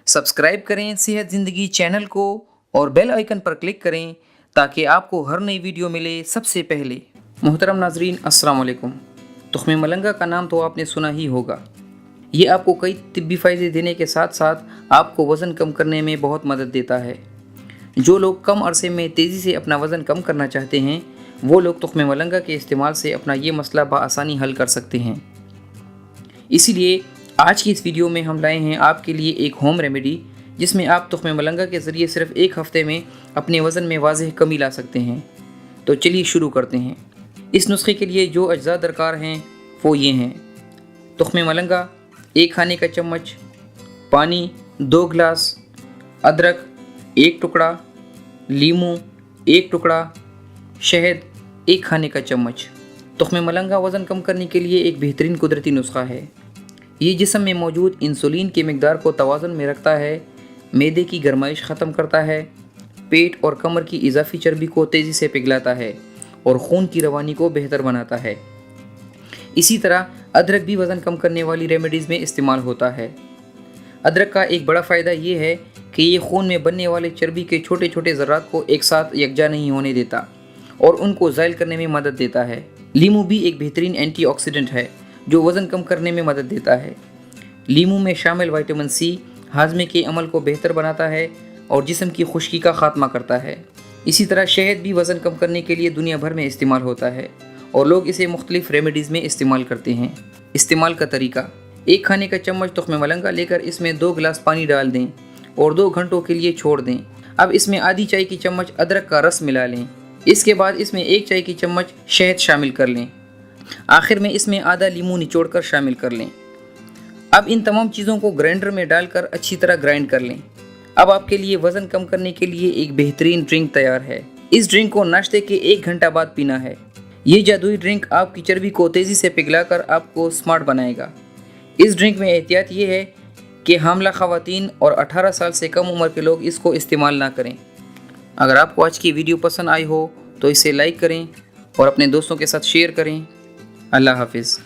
Subscribe करें सेहत ज़िंदगी चैनल को और बेल आइकन पर क्लिक करें ताकि आपको हर नई वीडियो मिले सबसे पहले। मोहतरम नाजरीन, अस्सलाम वालेकुम। तुख्मे मलंगा का नाम तो आपने सुना ही होगा। ये आपको कई तिब्बी फ़ायदे देने के साथ साथ आपको वज़न कम करने में बहुत मदद देता है। जो लोग कम अरसे में तेज़ी से अपना वज़न कम करना चाहते हैं वो लोग तुख्मे मलंगा के इस्तेमाल से अपना ये मसला बआसानी हल कर सकते हैं। इसीलिए आज की इस वीडियो में हम लाए हैं आपके लिए एक होम रेमेडी जिसमें आप तुख्मे मलंगा के ज़रिए सिर्फ एक हफ़्ते में अपने वज़न में वाज़ेह कमी ला सकते हैं। तो चलिए शुरू करते हैं। इस नुस्खे के लिए जो अज्जा दरकार हैं वो ये हैं: तुख्मे मलंगा 1 खाने का चम्मच, पानी 2 गिलास, अदरक 1 टुकड़ा, लीमू 1 टुकड़ा, शहद 1 खाने का चम्मच। तुख्मे मलंगा वज़न कम करने के लिए एक बेहतरीन कुदरती नुस्खा है। ये जिस्म में मौजूद इंसुलिन की मिकदार को तवाज़ुन में रखता है, मैदे की गरमाइश ख़त्म करता है, पेट और कमर की इजाफी चर्बी को तेज़ी से पिघलाता है और खून की रवानी को बेहतर बनाता है। इसी तरह अदरक भी वज़न कम करने वाली रेमेडीज़ में इस्तेमाल होता है। अदरक का एक बड़ा फ़ायदा ये है कि ये खून में बनने वाले चर्बी के छोटे छोटे ज़र्रात को एक साथ यकजा नहीं होने देता और उनको ज़ाइल करने में मदद देता है। लीमू भी एक बेहतरीन एंटीऑक्सीडेंट है जो वज़न कम करने में मदद देता है। लीमू में शामिल विटामिन सी हाजमे के अमल को बेहतर बनाता है और जिस्म की खुश्की का ख़ात्मा करता है। इसी तरह शहद भी वज़न कम करने के लिए दुनिया भर में इस्तेमाल होता है और लोग इसे मुख्तलिफ़ रेमेडीज़ में इस्तेमाल करते हैं। इस्तेमाल का तरीका: 1 खाने का चम्मच तुख्मे मलंगा लेकर इसमें 2 गिलास पानी डाल दें और 2 घंटों के लिए छोड़ दें। अब इसमें आधी चाय की चम्मच अदरक का रस मिला लें। इसके बाद इसमें 1 चाय की चम्मच शहद शामिल कर लें। आखिर में इसमें आधा लीमू निचोड़कर शामिल कर लें। अब इन तमाम चीज़ों को ग्राइंडर में डालकर अच्छी तरह ग्राइंड कर लें। अब आपके लिए वज़न कम करने के लिए एक बेहतरीन ड्रिंक तैयार है। इस ड्रिंक को नाश्ते के 1 घंटा बाद पीना है। ये जादुई ड्रिंक आपकी चर्बी को तेज़ी से पिघलाकर आपको स्मार्ट बनाएगा। इस ड्रिंक में एहतियात ये है कि हामला ख़वातीन और 18 साल से कम उम्र के लोग इसको इस्तेमाल ना करें। अगर आपको आज की वीडियो पसंद आई हो तो इसे लाइक करें और अपने दोस्तों के साथ शेयर करें। अल्लाह हाफिज़।